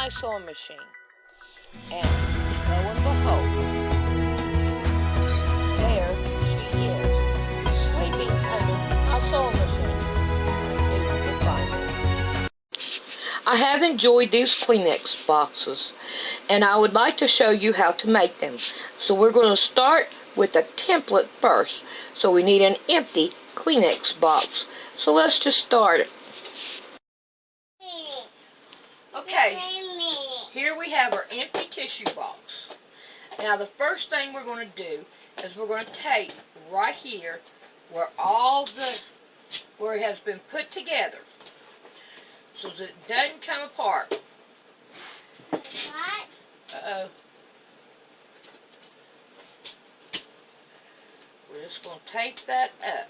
my sewing machine and go in the hole. There she is, sleeping under my sewing machine. I have enjoyed these Kleenex boxes, and I would like to show you how to make them. So we're going to start with a template first. So we need an empty Kleenex box. So let's just start it. Okay, here we have our empty tissue box. Now the first thing we're going to do is we're going to take right here where where it has been put together so that it doesn't come apart. What? Uh-oh. We're just going to tape that up.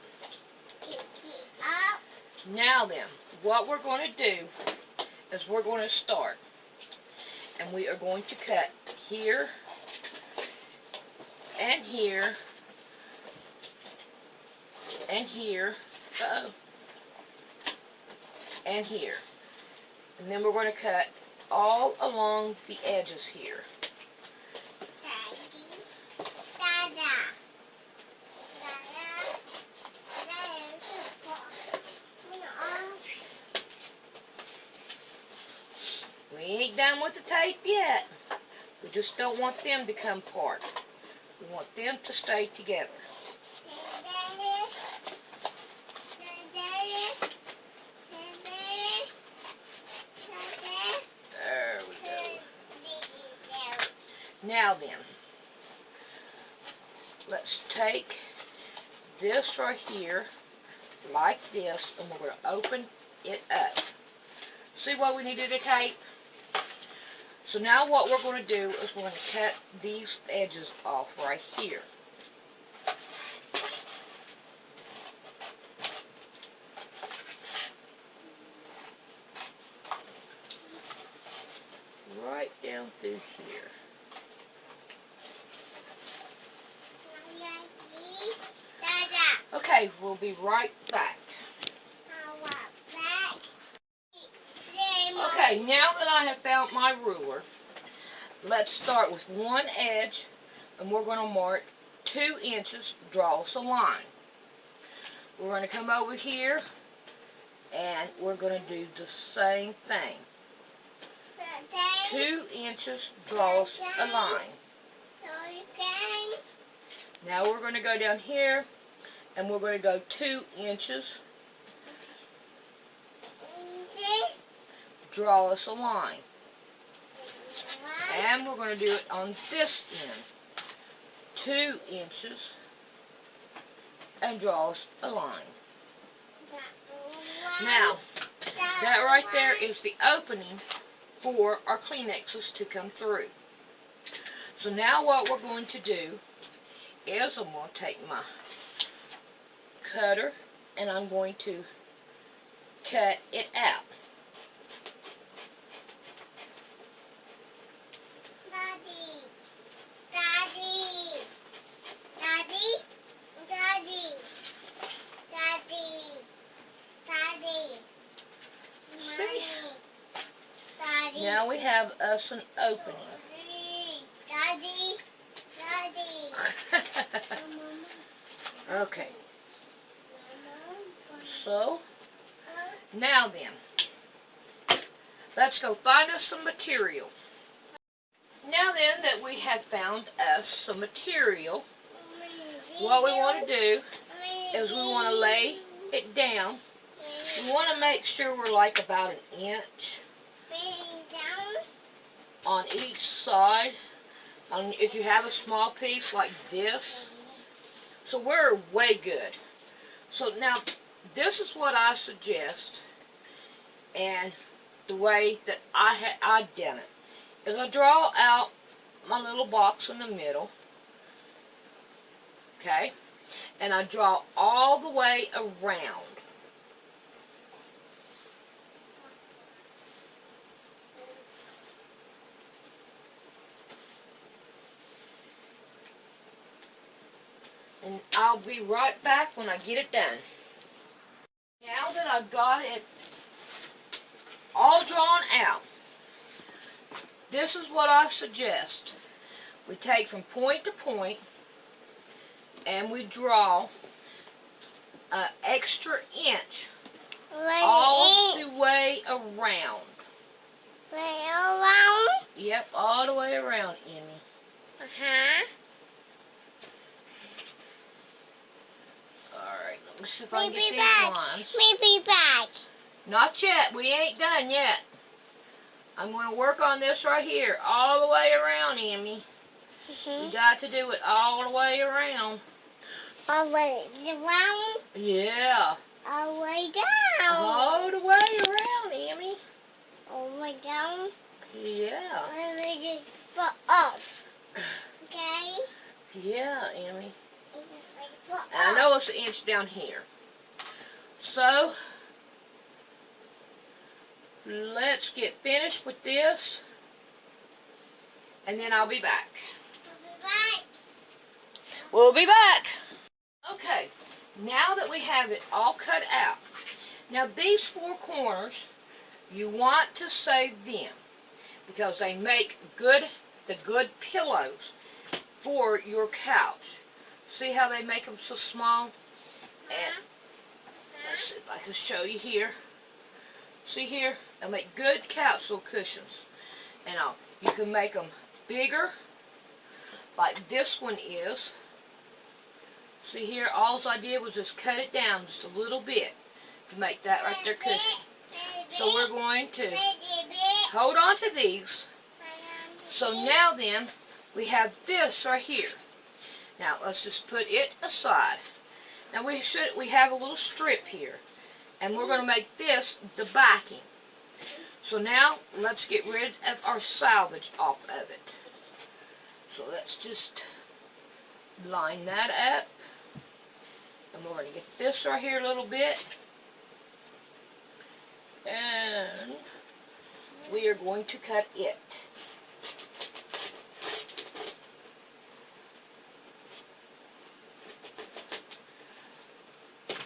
Now then, what we're going to do is we're going to start. And we are going to cut here and here and here. Uh-oh. And here. And then we're going to cut all along the edges here. We ain't done with the tape yet. We just don't want them to come apart. We want them to stay together. There we go. Now then, let's take this right here, like this, and we're going to open it up. See why we needed a tape? So now what we're going to do is we're going to cut these edges off right here. Right down through here. Okay, we'll be right back. Okay, now that I have found my ruler, let's start with one edge, and we're going to mark 2 inches, draw us a line. We're going to come over here, and we're going to do the same thing. 2 inches, draw us a line. Now we're going to go down here, and we're going to go 2 inches. Draw us a line. And we're going to do it on this end. 2 inches. And draw us a line. Now, that right there is the opening for our Kleenexes to come through. So now what we're going to do is I'm going to take my cutter and I'm going to cut it out. Now we have us an opening. Okay. So, now then, let's go find us some material. Now then that we have found us some material, what we want to do is we want to lay it down. We want to make sure we're like about 1 inch on each side. If you have a small piece like this, so we're way good. So now this is what I suggest, and the way that I done it is I draw out my little box in the middle, okay, and I draw all the way around. And I'll be right back when I get it done. Now that I've got it all drawn out, this is what I suggest. We take from point to point and we draw an extra inch all the way around. Way around? Yep, all the way around, Emmy. Uh-huh. Alright, let me see if I can get Maybe these back. lines. Maybe back. Not yet, we ain't done yet. I'm going to work on this right here, all the way around, Emmy. You got to do it all the way around. All the way around? Yeah. All the way down. All the way around, Emmy. All the way down. Yeah. All the way for us. Okay? Yeah, Emmy. For I us. know it's an inch down here. So, let's get finished with this, and then I'll be back. We'll be back. Okay, now that we have it all cut out, now these four corners, you want to save them because they make the good pillows for your couch. See how they make them so small? And let's see if I can show you here. See here? They make good couch little cushions. And you can make them bigger, like this one is. See here, all I did was just cut it down just a little bit to make that right there cushion. So we're going to hold on to these. So now then, we have this right here. Now let's just put it aside. Now we have a little strip here, and we're going to make this the backing. So now let's get rid of our salvage off of it. So let's just line that up, and we're going to get this right here a little bit, and we are going to cut it.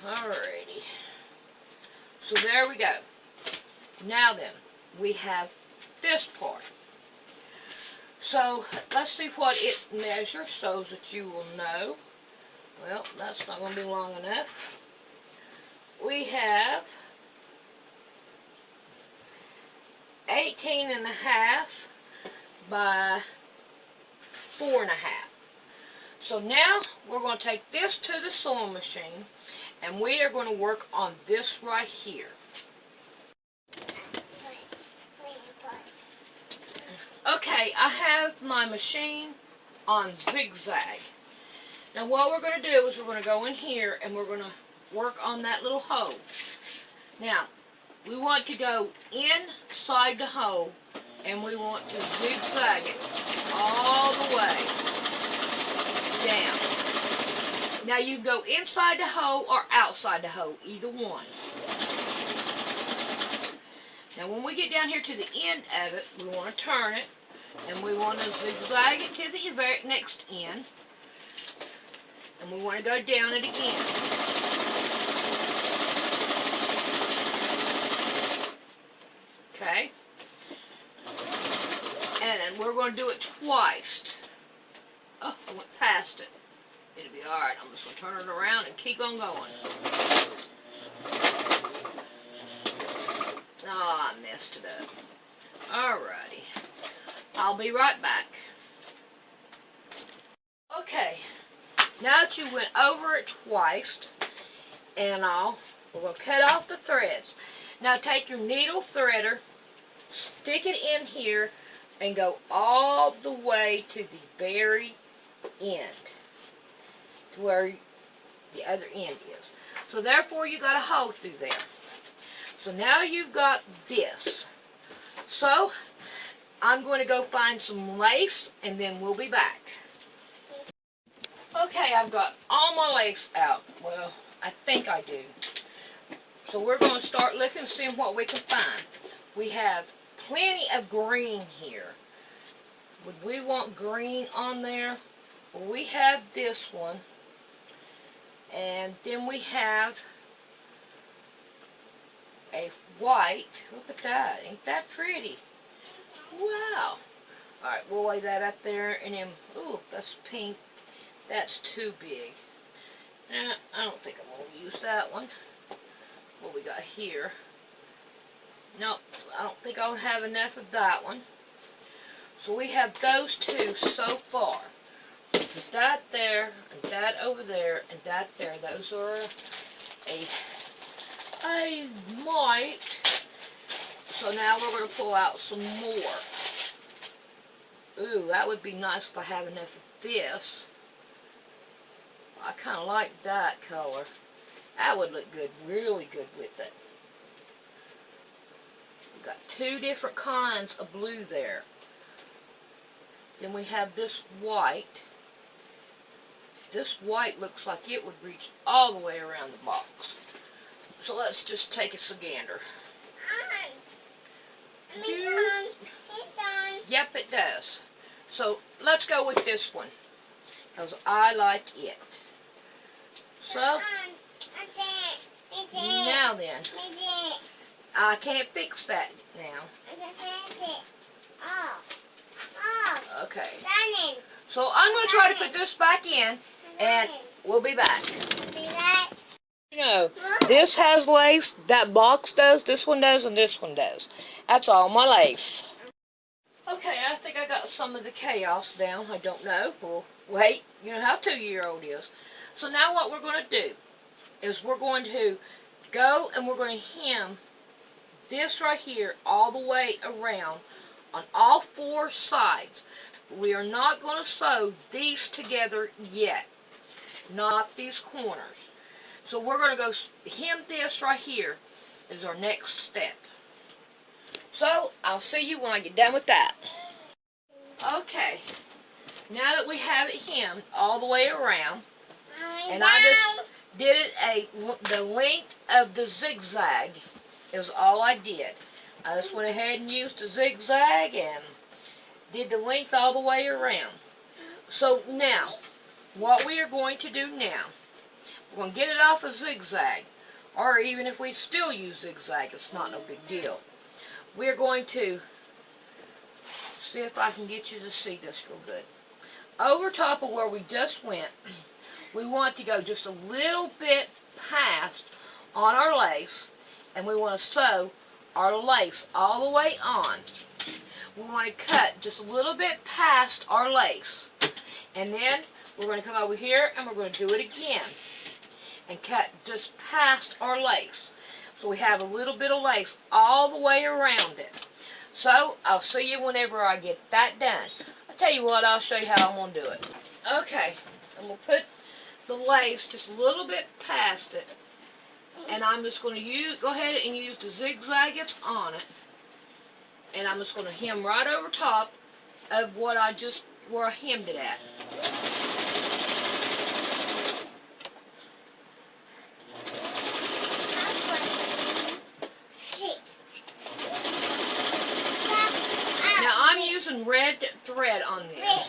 Alrighty. So there we go. Now then, we have this part. So let's see what it measures so that you will know. Well, that's not going to be long enough. We have 18.5 by 4.5. So now we're going to take this to the sewing machine, and we are going to work on this right here. Okay, I have my machine on zigzag. Now what we're going to do is we're going to go in here and we're going to work on that little hole. Now, we want to go inside the hole and we want to zigzag it all the way down. Now you can go inside the hole or outside the hole, either one. Now when we get down here to the end of it, we want to turn it and we want to zigzag it to the very next end. And we want to go down it again. Okay? And then we're going to do it twice. Oh, I went past it. It'll be alright. I'm just going to turn it around and keep on going. Oh, I messed it up. Alrighty. I'll be right back. Okay. Now that you went over it twice and all, we're going to cut off the threads. Now take your needle threader, stick it in here, and go all the way to the very end, to where the other end is. So therefore you got a hole through there. So now you've got this. So I'm going to go find some lace and then we'll be back. Okay, I've got all my lace out. Well, I think I do. So we're going to start looking and seeing what we can find. We have plenty of green here. Would we want green on there? Well, we have this one. And then we have a white. Look at that. Ain't that pretty? Wow. Alright, we'll lay that up there, and then, ooh, that's pink. That's too big. Nah, I don't think I'm going to use that one. What we got here. Nope, I don't think I'll have enough of that one. So we have those two so far. Put that there, and that over there, and that there. Those are I might. So now we're going to pull out some more. Ooh, that would be nice if I have enough of this. I kind of like that color. That would look good, really good with it. We've got two different kinds of blue there. Then we have this white. This white looks like it would reach all the way around the box. So let's just take a gander. Yep, it does. So let's go with this one, because I like it. So, now then, I can't fix that now. Okay. So I'm going to try to put this back in, and we'll be back. You know, this has lace, that box does, this one does, and this one does. That's all my lace. Okay, I think I got some of the chaos down. I don't know. Well, wait, you know how a 2-year-old is. So now what we're going to do is we're going to go and we're going to hem this right here all the way around on all 4 sides. We are not going to sew these together yet. Not these corners. So we're going to go hem this right here is our next step. So, I'll see you when I get done with that. Okay, now that we have it hemmed all the way around, and I just did it the length of the zigzag is all I did. I just went ahead and used the zigzag and did the length all the way around. So now, what we are going to do now, we're going to get it off a zigzag, or even if we still use zigzag, it's not no big deal. We're going to see if I can get you to see this real good. Over top of where we just went, we want to go just a little bit past on our lace, and we want to sew our lace all the way on. We want to cut just a little bit past our lace, and then we're going to come over here and we're going to do it again and cut just past our lace. So we have a little bit of lace all the way around it. So, I'll see you whenever I get that done. I'll tell you what, I'll show you how I'm going to do it. Okay, I'm going to put the lace just a little bit past it. And I'm just going to go ahead and use the zigzag that's on it. And I'm just going to hem right over top of where I hemmed it at. Red thread on this.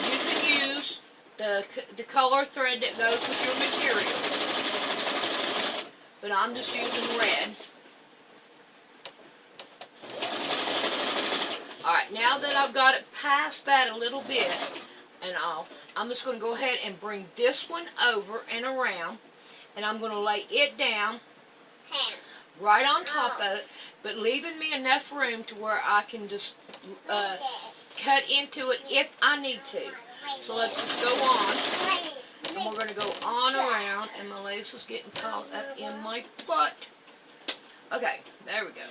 You can use the color thread that goes with your material, but I'm just using red. Alright, now that I've got it past that a little bit and all, I'm just going to go ahead and bring this one over and around, and I'm going to lay it down right on top of it, but leaving me enough room to where I can just cut into it if I need to. So let's just go on, and we're going to go on around, and my lace is getting caught up in my butt. Okay, there we go.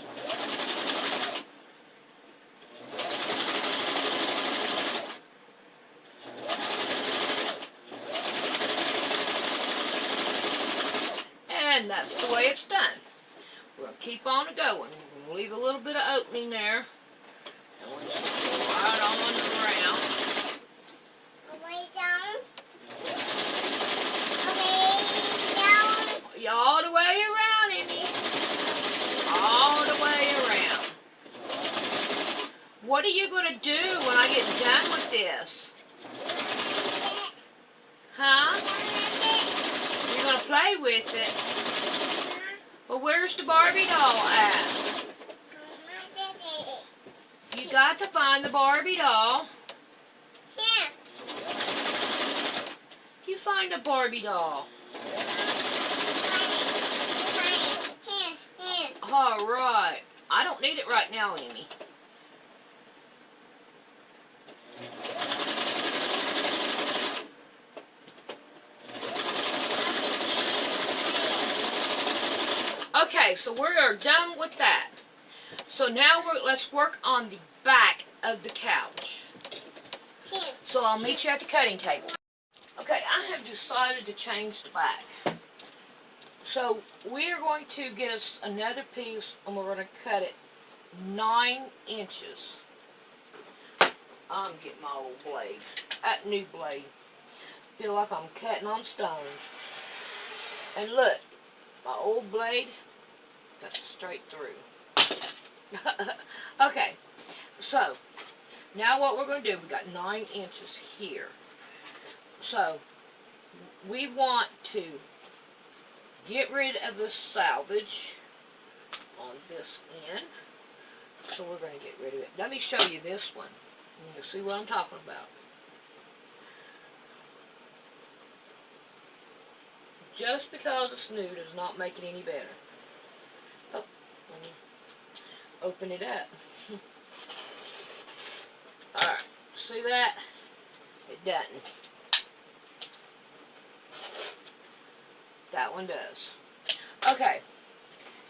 And that's the way it's done. We're going to keep on going. We're going to leave a little bit of opening there. And we're just going to go right on around. Way down. All the way around, Emmy. All the way around. What are you going to do when I get done with this? Huh? You're going to play with it. Well, where's the Barbie doll at? You got to find the Barbie doll. Here. You find a Barbie doll. Here. All right. I don't need it right now, Amy. Okay, so we are done with that. So now let's work on the back of the couch. Here. So I'll meet you at the cutting table. Okay, I have decided to change the back. So we are going to get us another piece and we're going to cut it 9 inches. I'm getting my old blade. That new blade. Feel like I'm cutting on stones. And look, my old blade cuts straight through. Okay, so now what we're going to do, we got 9 inches here. So we want to get rid of the salvage on this end. So we're going to get rid of it. Let me show you this one. You'll see what I'm talking about. Just because it's new does not make it any better. Oh, let me open it up. Alright, see that? It doesn't. That one does. Okay,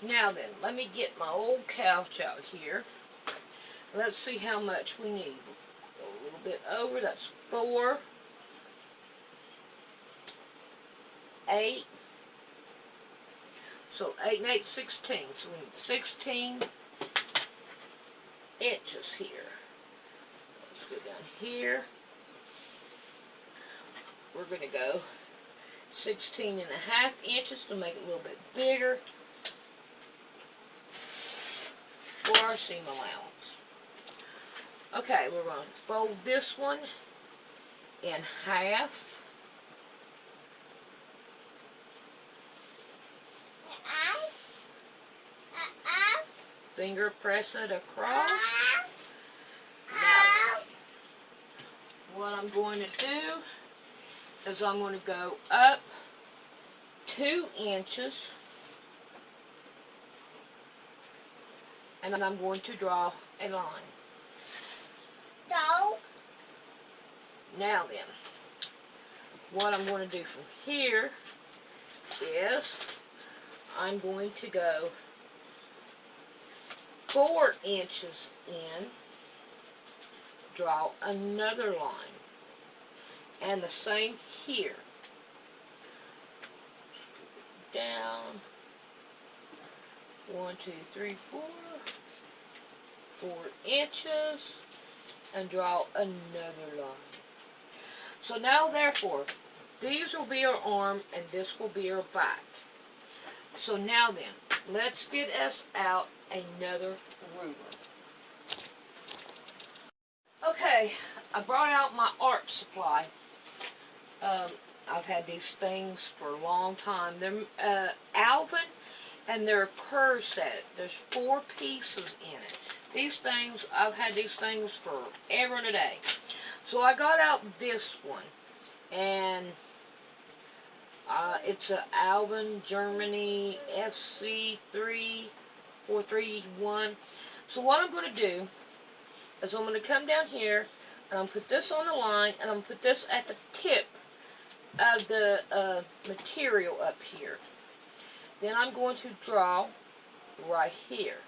now then, let me get my old couch out here. Let's see how much we need. Go a little bit over, that's 4, 8. So 8 and 8, 16. So we need 16 inches here. Let's go down here. We're going to go 16 and a half inches to make it a little bit bigger for our seam allowance. Okay, we're going to fold this one in half. Finger press it across. Now, what I'm going to do is I'm going to go up 2 inches and then I'm going to draw a line. So. Now then, what I'm going to do from here is I'm going to go 4 inches in, draw another line, and the same here. Scoop it down, 1, 2, 3, 4, 4 inches, and draw another line. So now therefore, these will be our arm and this will be our back. So now then, let's get us out another ruler. Okay, I brought out my art supply. I've had these things for a long time. They're Alvin, and they're a curve set. There's 4 pieces in it. These things, I've had these things forever and a day. So I got out this one, and it's a Alvin Germany FC3431. So what I'm going to do is I'm going to come down here and I'm going to put this on the line and I'm going to put this at the tip of the material up here. Then I'm going to draw right here.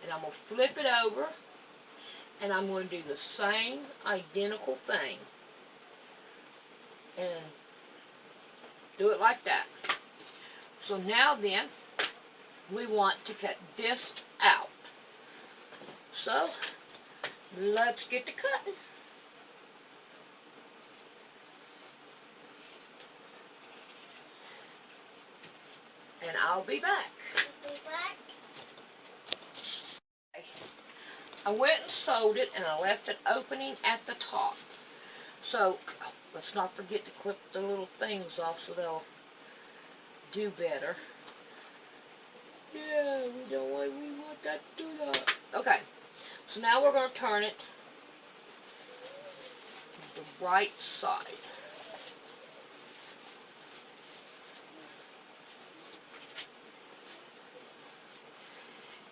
And I'm going to flip it over and I'm going to do the same identical thing. And do it like that. So now then, we want to cut this out. So, let's get to cutting. And I'll be back. I went and sewed it and I left an opening at the top. So, let's not forget to clip the little things off so they'll do better. Yeah, we want that to do that. Okay, So now we're going to turn it the right side.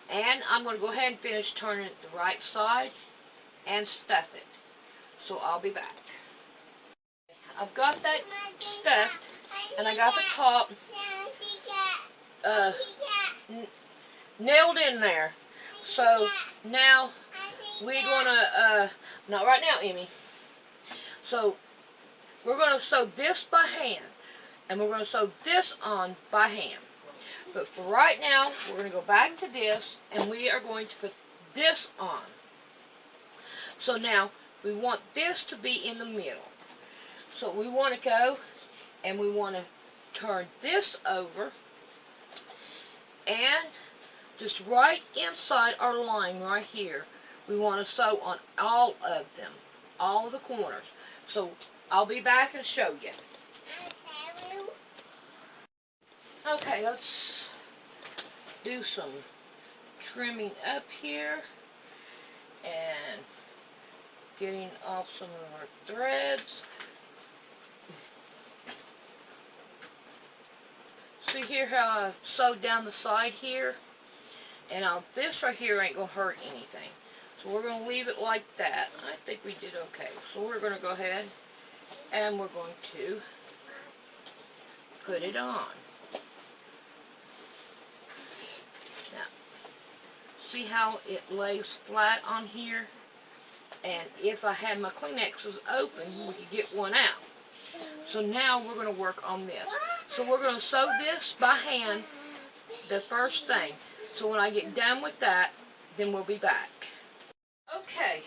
And I'm going to go ahead and finish turning it the right side and stuff it. So I'll be back. I've got that stuffed, and I got the top nailed in there. So now we're gonna not right now, Emmy. So we're gonna sew this by hand, and we're gonna sew this on by hand. But for right now, we're gonna go back to this, and we are going to put this on. So now we want this to be in the middle. So we want to go and we want to turn this over, and just right inside our line right here, we want to sew on all of them, all of the corners. So I'll be back and show you. Okay, let's do some trimming up here and getting off some of our threads. See here how I sewed down the side here? And this right here ain't going to hurt anything. So we're going to leave it like that. I think we did okay. So we're going to go ahead and we're going to put it on. Now, see how it lays flat on here? And if I had my Kleenexes open, we could get one out. So now we're going to work on this. So we're going to sew this by hand, the first thing. So when I get done with that, then we'll be back. Okay,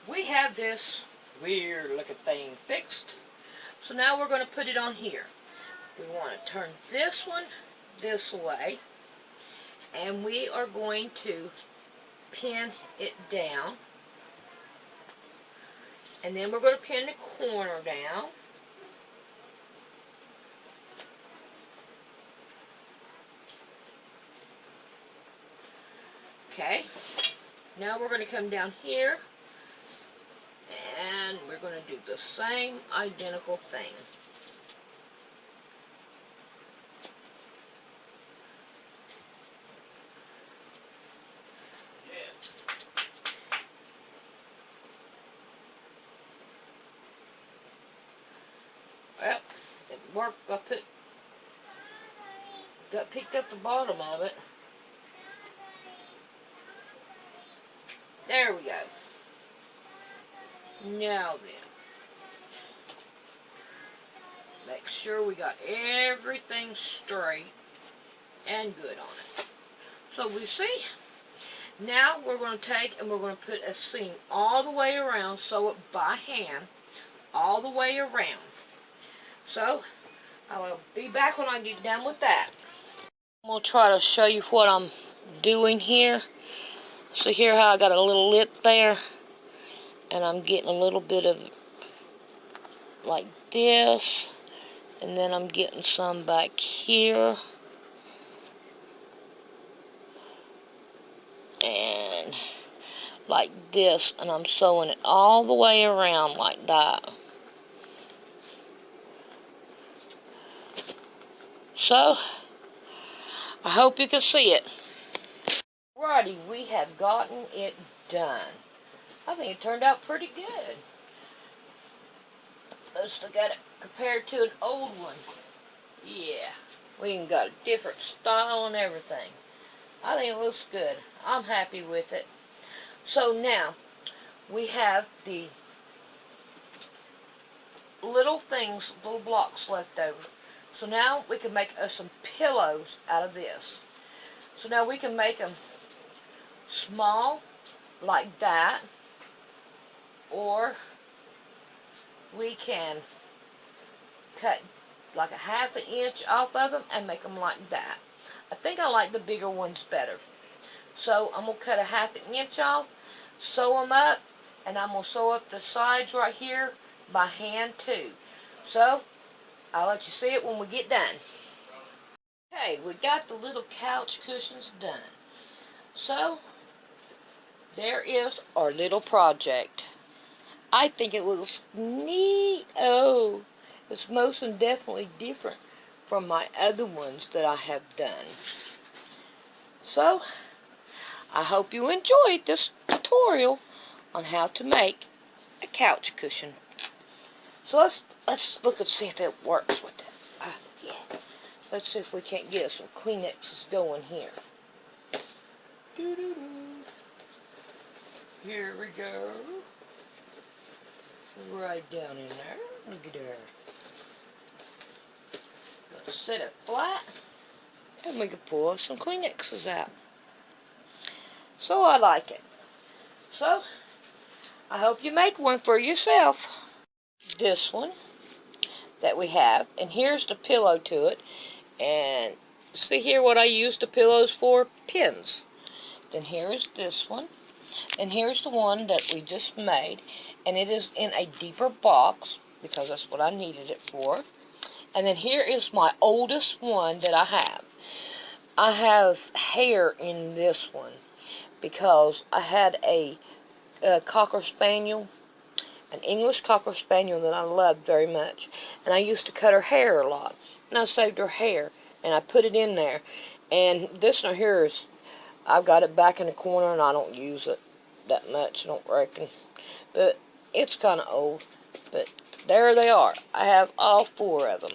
we have this weird looking thing fixed. So now we're going to put it on here. We want to turn this one this way, and we are going to pin it down. And then we're going to pin the corner down. Okay, now we're going to come down here, and we're going to do the same identical thing. Well, it worked. Got picked up the bottom of it. There we go. Now then, make sure we got everything straight and good on it. So we see, now we're going to take and we're going to put a seam all the way around, sew it by hand, all the way around. So, I will be back when I get done with that. I'm going to try to show you what I'm doing here. So here how I got a little lip there, and I'm getting a little bit of like this, and then I'm getting some back here, and like this, and I'm sewing it all the way around like that. So, I hope you can see it. Alrighty, we have gotten it done. I think it turned out pretty good. Let's look at it compared to an old one. Yeah, we even got a different style and everything. I think it looks good. I'm happy with it. So now, we have the little things, little blocks left over. So now we can make us some pillows out of this. So now we can make them small, like that, or we can cut like a ½ inch off of them and make them like that. I think I like the bigger ones better. So I'm going to cut a ½ inch off, sew them up, and I'm going to sew up the sides right here by hand too. So I'll let you see it when we get done. Okay, we got the little couch cushions done. So there is our little project. I think it looks neat. Oh, it's most definitely different from my other ones that I have done. So, I hope you enjoyed this tutorial on how to make a couch cushion. So let's look and see if it works with it. Yeah. Let's see if we can't get some Kleenexes going here. Doo-doo-doo. Here we go. Right down in there. Look at there. Gonna set it flat, and we can pull some Kleenexes out. So I like it. So I hope you make one for yourself. This one that we have, and here's the pillow to it. And see here what I use the pillows for? Pins. Then here's this one. And here's the one that we just made. And it is in a deeper box because that's what I needed it for. And then here is my oldest one that I have. I have hair in this one because I had a Cocker Spaniel, an English Cocker Spaniel that I loved very much. And I used to cut her hair a lot. And I saved her hair and I put it in there. And this one here is, I've got it back in the corner and I don't use it that much, I don't reckon. But it's kind of old. But there they are. I have all 4 of them.